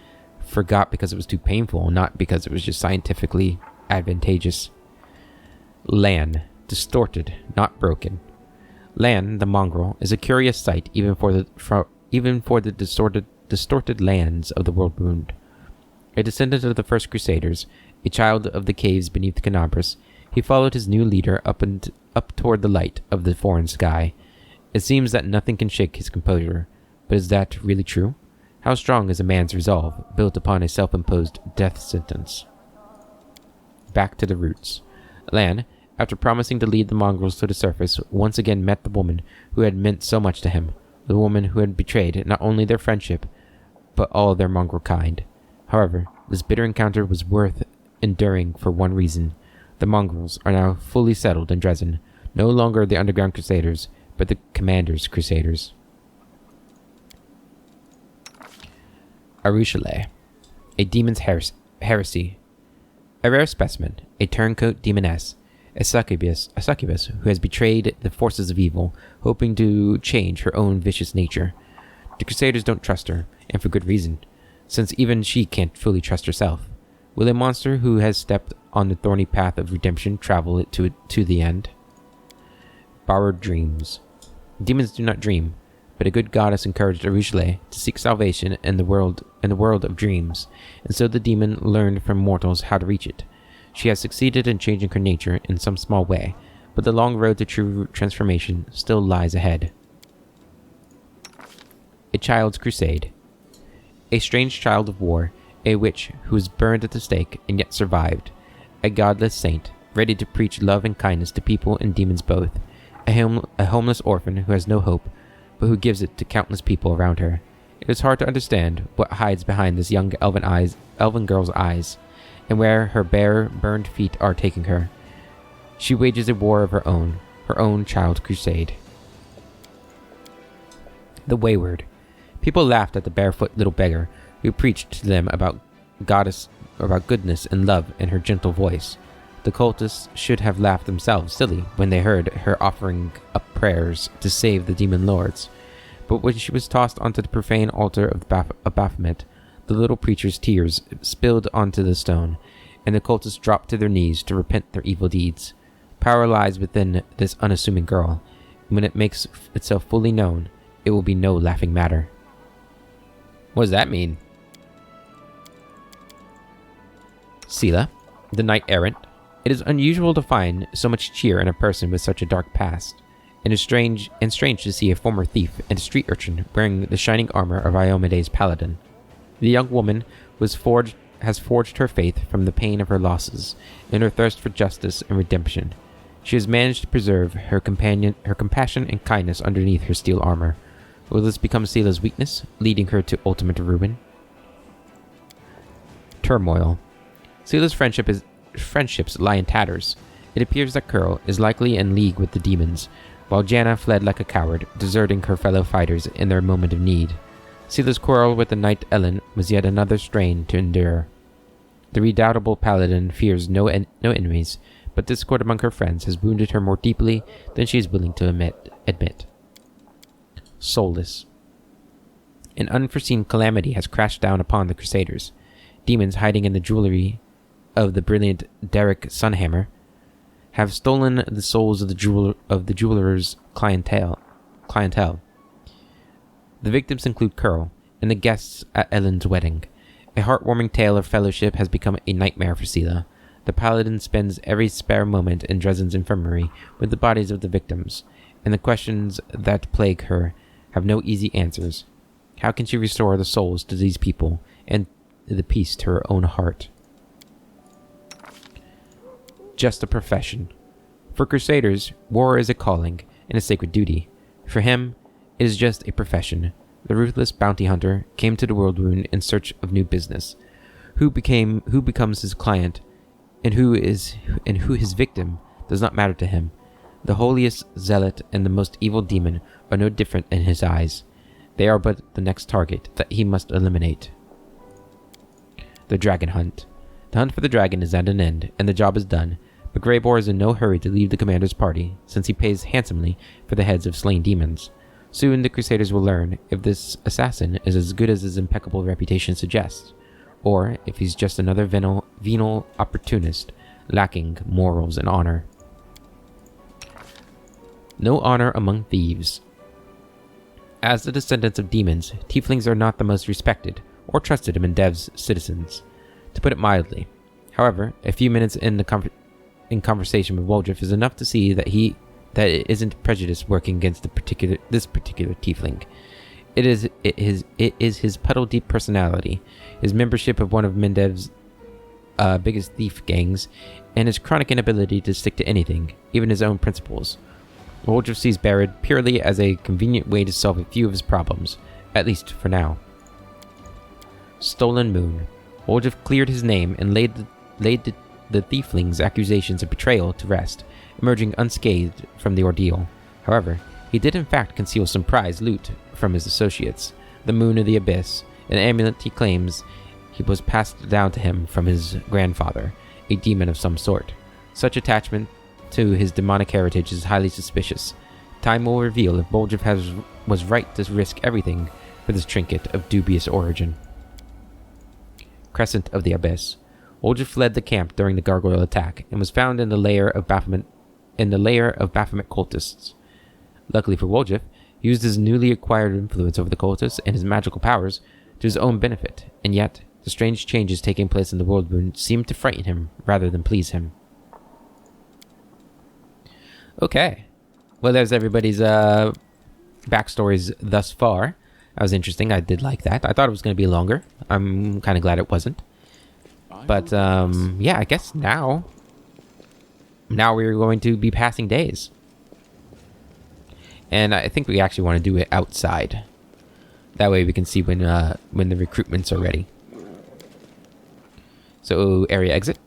forgot because it was too painful, not because it was just scientifically advantageous. Lan. Distorted, not broken. Lan, the mongrel, is a curious sight even for the distorted lands of the world wound. A descendant of the first Crusaders, a child of the caves beneath Canabras, he followed his new leader up toward the light of the foreign sky. It seems that nothing can shake his composure, but is that really true? How strong is a man's resolve, built upon a self-imposed death sentence? Back to the roots. Lan, after promising to lead the mongrels to the surface, once again met the woman who had meant so much to him, the woman who had betrayed not only their friendship, but all their mongrel kind. However, this bitter encounter was worth enduring for one reason. The mongrels are now fully settled in Dresden, no longer the underground crusaders, but the commander's crusaders. Arushale, a demon's heresy. A rare specimen, a turncoat demoness, a succubus who has betrayed the forces of evil, hoping to change her own vicious nature. The Crusaders don't trust her, and for good reason, since even she can't fully trust herself. Will a monster who has stepped on the thorny path of redemption travel it to the end? Borrowed dreams. Demons do not dream, but a good goddess encouraged Arushale to seek salvation in the world of dreams, and so the demon learned from mortals how to reach it. She has succeeded in changing her nature in some small way, but the long road to true transformation still lies ahead. A child's crusade. A strange child of war, a witch who was burned at the stake and yet survived, a godless saint, ready to preach love and kindness to people and demons both, a homeless orphan who has no hope, but who gives it to countless people around her. It is hard to understand what hides behind this young elven girl's eyes, and where her bare, burned feet are taking her. She wages a war of her own child crusade. The wayward. People laughed at the barefoot little beggar who preached to them about goodness and love in her gentle voice. The cultists should have laughed themselves silly when they heard her offering up prayers to save the demon lords. But when she was tossed onto the profane altar of Baphomet, the little preacher's tears spilled onto the stone, and the cultists dropped to their knees to repent their evil deeds. Power lies within this unassuming girl, and when it makes itself fully known, it will be no laughing matter. What does that mean? Sela, the knight-errant. It is unusual to find so much cheer in a person with such a dark past, and is strange to see a former thief and a street urchin wearing the shining armor of Iomede's paladin. The young woman has forged her faith from the pain of her losses, and her thirst for justice and redemption. She has managed to preserve her compassion and kindness underneath her steel armor. Will this become Sela's weakness, leading her to ultimate ruin? Turmoil. Sela's friendships lie in tatters. It appears that Curl is likely in league with the demons, while Janna fled like a coward, deserting her fellow fighters in their moment of need. Sela's quarrel with the knight Ellen was yet another strain to endure. The redoubtable paladin fears no enemies, but discord among her friends has wounded her more deeply than she is willing to admit. Soulless. An unforeseen calamity has crashed down upon the Crusaders. Demons hiding in the jewelry of the brilliant Derek Sunhammer have stolen the souls of the jeweler's clientele. The victims include Curl and the guests at Ellen's wedding. A heartwarming tale of fellowship has become a nightmare for Sela. The paladin spends every spare moment in Dresden's infirmary with the bodies of the victims, and the questions that plague her have no easy answers. How can she restore the souls to these people and the peace to her own heart? Just a profession. For Crusaders, war is a calling and a sacred duty. For him, it is just a profession. The ruthless bounty hunter came to the world wound in search of new business. Who becomes his client, and who his victim does not matter to him. The holiest zealot and the most evil demon are no different in his eyes. They are but the next target that he must eliminate. The dragon hunt. The hunt for the dragon is at an end, and the job is done, but Greybor is in no hurry to leave the commander's party, since he pays handsomely for the heads of slain demons. Soon the Crusaders will learn if this assassin is as good as his impeccable reputation suggests, or if he's just another venal opportunist, lacking morals and honor. No honor among thieves. As the descendants of demons, tieflings are not the most respected or trusted among Dev's citizens, to put it mildly. However, a few minutes in conversation with Woljif is enough to see that it isn't prejudice working against this particular tiefling. It is his puddle-deep personality, his membership of one of Mendev's biggest thief gangs, and his chronic inability to stick to anything, even his own principles. Woljif sees Barad purely as a convenient way to solve a few of his problems, at least for now. Stolen Moon. Woljif cleared his name and laid the tiefling's accusations of betrayal to rest, emerging unscathed from the ordeal. However, he did in fact conceal some prize loot from his associates, the Moon of the Abyss, an amulet he claims he was passed down to him from his grandfather, a demon of some sort. Such attachment to his demonic heritage is highly suspicious. Time will reveal if Woljif was right to risk everything for this trinket of dubious origin. Crescent of the Abyss. Woljif fled the camp during the gargoyle attack and was found in the lair of Baphomet cultists. Luckily for Woljif, he used his newly acquired influence over the cultists and his magical powers to his own benefit, and yet the strange changes taking place in the world wound seemed to frighten him rather than please him. Okay. Well, there's everybody's backstories thus far. That was interesting. I did like that. I thought it was going to be longer. I'm kind of glad it wasn't. But, yeah, I guess now we're going to be passing days. And I think we actually want to do it outside. That way we can see when the recruitments are ready. So, area exit.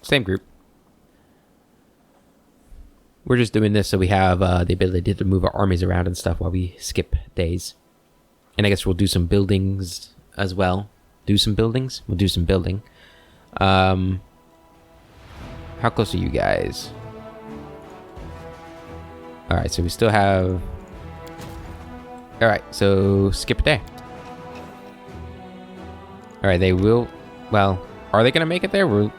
Same group. We're just doing this so we have the ability to move our armies around and stuff while we skip days. And I guess we'll do some buildings as well. Do some buildings? We'll do some building. How close are you guys? Alright, so we still have... Alright, so skip a day. Alright, they will... Well, are they going to make it there? Ooh,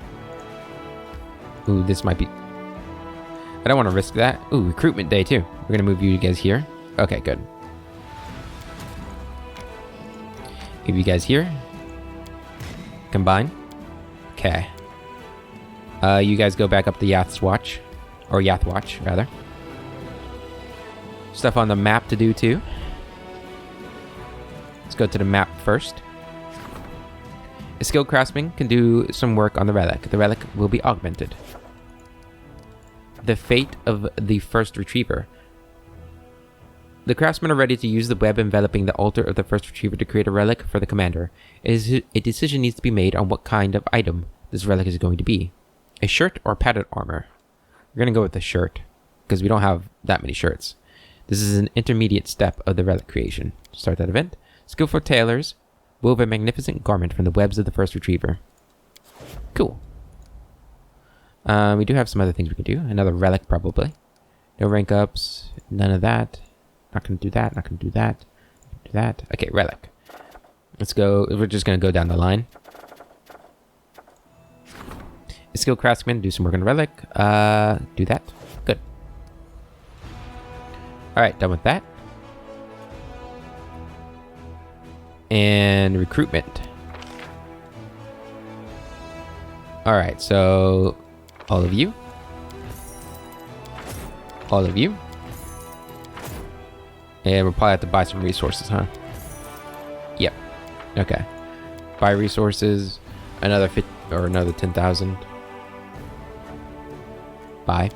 this might be... I don't want to risk that. Ooh, recruitment day too. We're going to move you guys here. Okay, good. Move you guys here. Combine. Okay. You guys go back up the Yath's Watch. Or Yath Watch, rather. Stuff on the map to do too. Let's go to the map first. A skilled craftsman can do some work on the relic. The relic will be augmented. The fate of the first retriever. The craftsmen are ready to use the web enveloping the altar of the first retriever to create a relic for the commander. A decision needs to be made on what kind of item this relic is going to be. A shirt or padded armor? We're going to go with the shirt, because we don't have that many shirts. This is an intermediate step of the relic creation. To start that event, skillful tailors wove a magnificent garment from the webs of the first retriever. Cool. We do have some other things we can do. Another relic, probably. No rank ups. None of that. Not going to do that. Not going to do that. Do that. Okay, relic. Let's go. We're just going to go down the line. A skilled craftsman, do some work on relic. Do that. Good. Alright, done with that. And recruitment. Alright, so... all of you. All of you. And we'll probably have to buy some resources, huh? Yep. Okay. Buy resources. Another 10,000. Buy.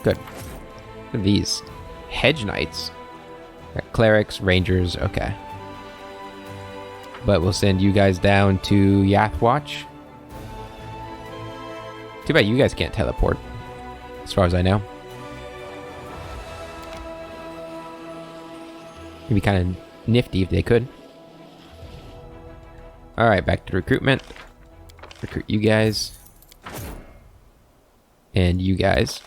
Good. Look at these. Hedge Knights. Got clerics, rangers, okay. But we'll send you guys down to Yath Watch. Too bad you guys can't teleport, as far as I know. It'd be kind of nifty if they could. Alright, back to recruitment. Recruit you guys. And you guys.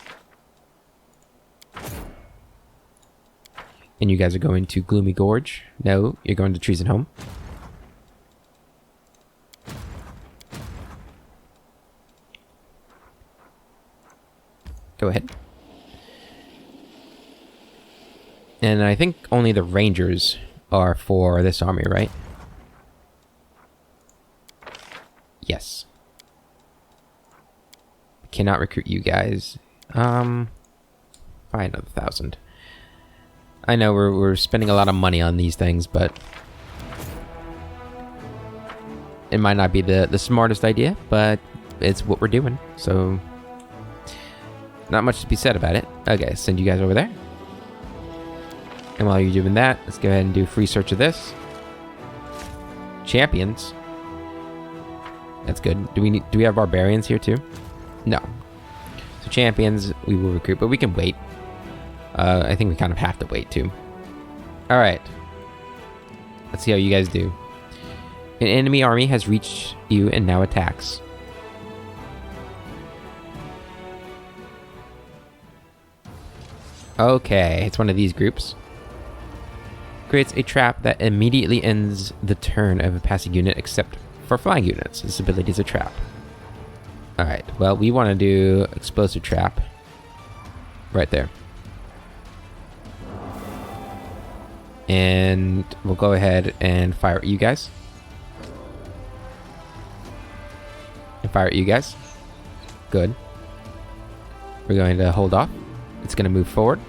And you guys are going to Gloomy Gorge. No, you're going to Treason Home. Go ahead. And I think only the Rangers are for this army, right? Yes. Cannot recruit you guys. Buy another 1,000. I know we're spending a lot of money on these things, but it might not be the smartest idea, but it's what we're doing, so not much to be said about it. Okay, send you guys over there. And while you're doing that, let's go ahead and do a free search of this. Champions. That's good. Do we have barbarians here too? No. So champions we will recruit, but we can wait. I think we kind of have to wait too. Alright. Let's see how you guys do. An enemy army has reached you and now attacks. Okay, it's one of these groups. Creates a trap that immediately ends the turn of a passing unit except for flying units. This ability is a trap. Alright, well, we want to do explosive trap. Right there. And we'll go ahead and fire at you guys. And fire at you guys. Good. We're going to hold off. It's going to move forward.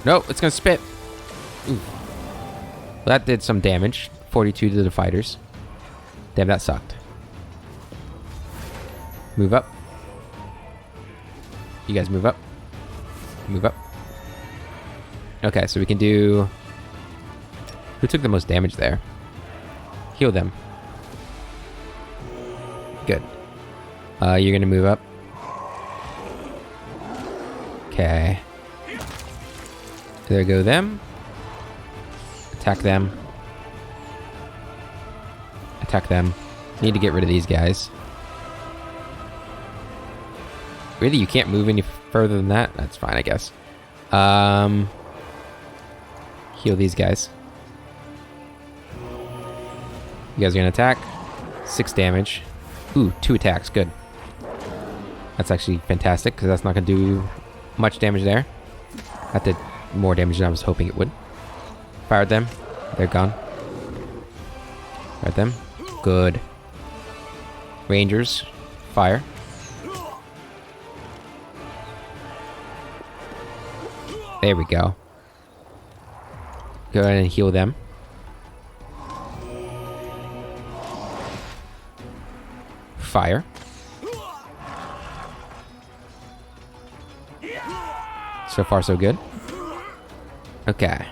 No, it's going to spit. Ooh. Well, that did some damage. 42 to the fighters. Damn, that sucked. Move up. You guys move up. Move up. Okay, so we can do... Who took the most damage there? Heal them. Good. You're gonna move up. Okay. There go them. Attack them. Attack them. Need to get rid of these guys. Really? You can't move any further than that? That's fine, I guess. Heal these guys. You guys are gonna attack. 6 damage. Ooh, 2 attacks. Good. That's actually fantastic, because that's not gonna do much damage there. That did more damage than I was hoping it would. Fired them. They're gone. Fired them. Good. Rangers. Fire. There we go. Go ahead and heal them. Fire. So far, so good. Okay.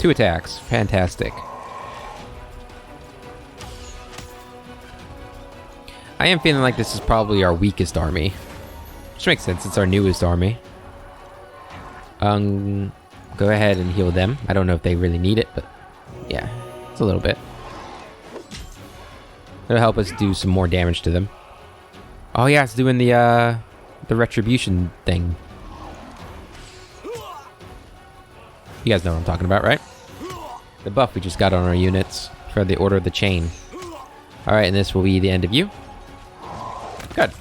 2 attacks. Fantastic. I am feeling like this is probably our weakest army. Which makes sense, it's our newest army. Go ahead and heal them. I don't know if they really need it, but yeah, it's a little bit. It'll help us do some more damage to them. Oh yeah, it's doing the retribution thing. You guys know what I'm talking about, right? The buff we just got on our units for the Order of the Chain. Alright, and this will be the end of you. Good.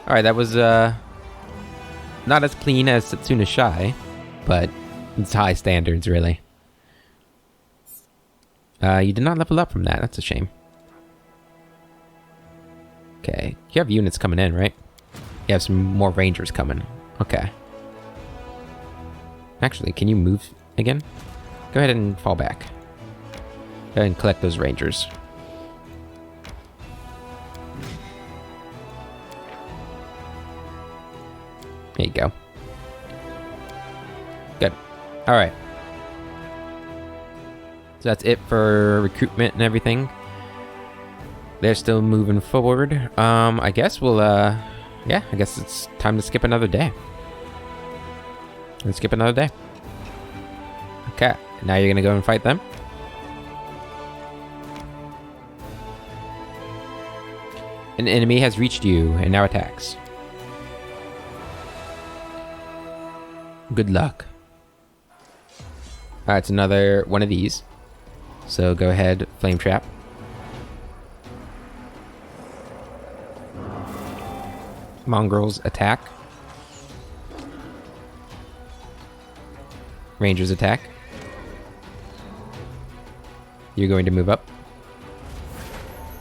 Alright, that was not as clean as Setsuna's Shy, but it's high standards, really. You did not level up from that. That's a shame. Okay. You have units coming in, right? You have some more rangers coming. Okay. Actually, can you move again? Go ahead and fall back. Go ahead and collect those rangers. There you go. Good. Alright. So that's it for recruitment and everything. They're still moving forward. I guess we'll, yeah, I guess it's time to skip another day. Let's skip another day. Okay, now you're gonna go and fight them. An enemy has reached you and now attacks. Good luck. Alright, it's another one of these. So go ahead, flame trap. Mongrels attack. Rangers attack. You're going to move up.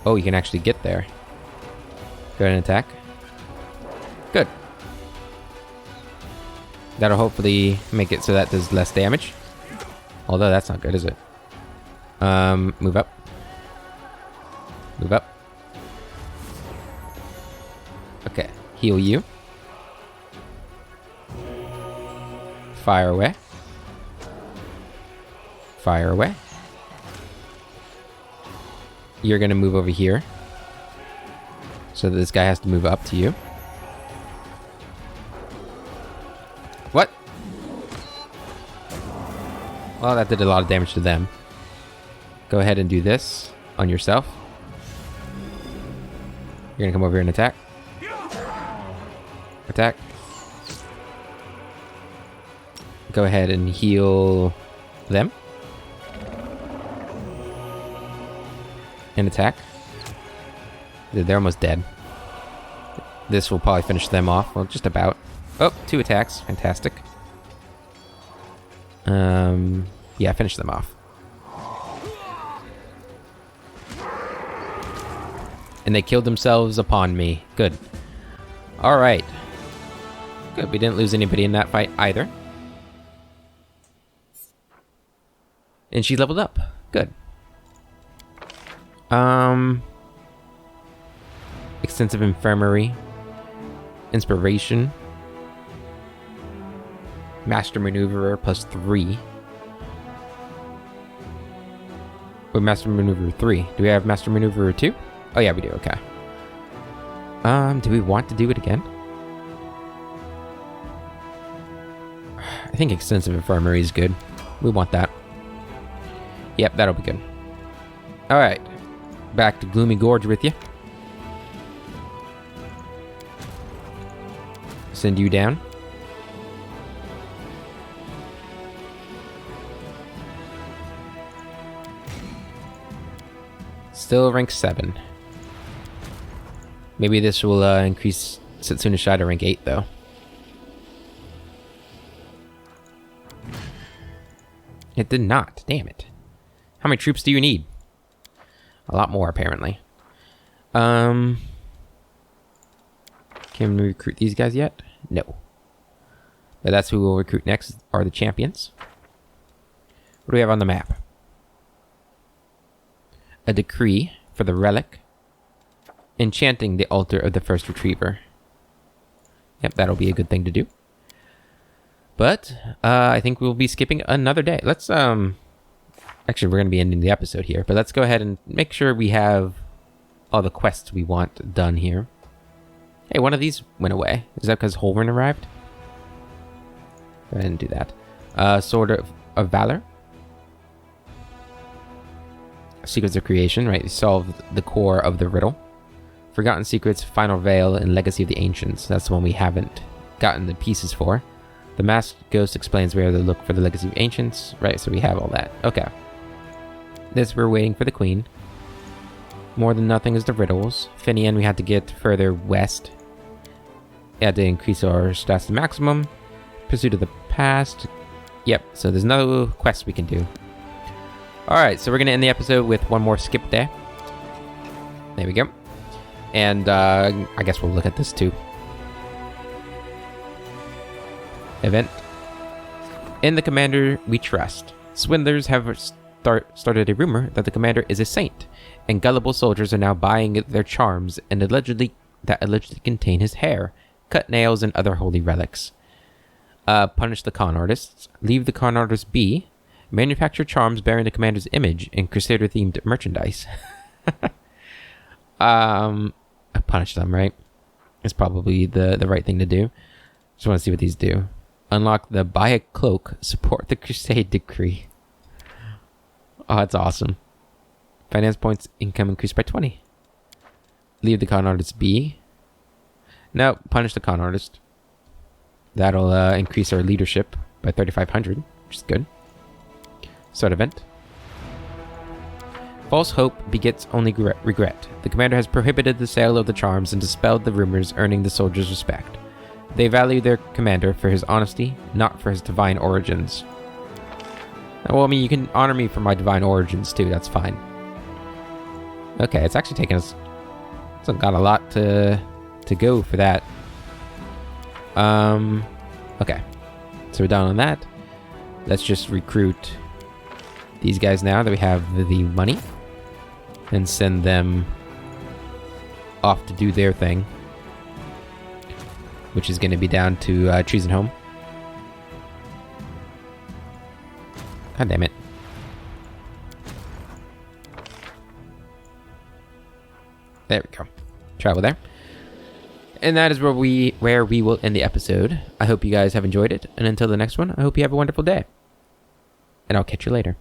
Oh, you can actually get there. Go ahead and attack. Good. That'll hopefully make it so that does less damage. Although that's not good, is it? Move up. Move up. Okay, heal you. Fire away. Fire away. You're gonna move over here. So this guy has to move up to you. What? Well, that did a lot of damage to them. Go ahead and do this on yourself. You're gonna come over here and attack. Attack. Go ahead and heal them. And attack. They're almost dead. This will probably finish them off. Well, just about. Oh, 2 attacks. Fantastic. Yeah, finish them off. And they killed themselves upon me. Good. Alright. Good, we didn't lose anybody in that fight either. And she leveled up. Good. Extensive infirmary. Inspiration. Master Maneuverer +3. Or Master Maneuverer 3. Do we have Master Maneuverer 2? Oh yeah, we do, okay. Do we want to do it again? I think Extensive Infirmary is good. We want that. Yep, that'll be good. Alright. Back to Gloomy Gorge with you. Send you down. Still rank 7. Maybe this will increase Setsuna Shai to rank 8, though. It did not. Damn it. How many troops do you need? A lot more, apparently. Can we recruit these guys yet? No. But that's who we'll recruit next, are the champions. What do we have on the map? A decree for the relic. Enchanting the altar of the first retriever. Yep, that'll be a good thing to do. But, I think we'll be skipping another day. Let's, actually, we're going to be ending the episode here. But let's go ahead and make sure we have all the quests we want done here. Hey, one of these went away. Is that because Holren arrived? Go ahead and do that. Sword of Valor. Secrets of Creation, right? You solved the core of the riddle. Forgotten Secrets, Final Veil, and Legacy of the Ancients. That's the one we haven't gotten the pieces for. The Masked Ghost explains where to look for the Legacy of Ancients. Right, so we have all that. Okay. This, we're waiting for the Queen. More Than Nothing is the riddles. Finian, we had to get further west. We had to increase our stats to maximum. Pursuit of the Past. Yep, so there's another quest we can do. Alright, so we're going to end the episode with one more skip day. There we go. And I guess we'll look at this too. Event. In the Commander We Trust. Swindlers have started a rumor that the Commander is a saint, and gullible soldiers are now buying their charms and allegedly contain his hair, cut nails, and other holy relics. Punish the con artists. Leave the con artists be. Manufacture charms bearing the Commander's image and Crusader-themed merchandise. Punish them, right? It's probably the right thing to do. Just want to see what these do. Unlock the Buy a Cloak. Support the Crusade Decree. Oh, that's awesome. Finance points income increased by 20. Leave the con artist be. No, punish the con artist. That'll increase our leadership by 3,500, which is good. Start event. False hope begets only regret. The Commander has prohibited the sale of the charms and dispelled the rumors, earning the soldiers' respect. They value their Commander for his honesty, not for his divine origins. Well, I mean, you can honor me for my divine origins too, that's fine. Okay, it's actually taken us... It's got a lot to go for that. Okay. So we're done on that. Let's just recruit these guys now that we have the money. And send them off to do their thing. Which is going to be down to Treasonholm. God damn it. There we go. Travel there. And that is where we will end the episode. I hope you guys have enjoyed it. And until the next one, I hope you have a wonderful day. And I'll catch you later.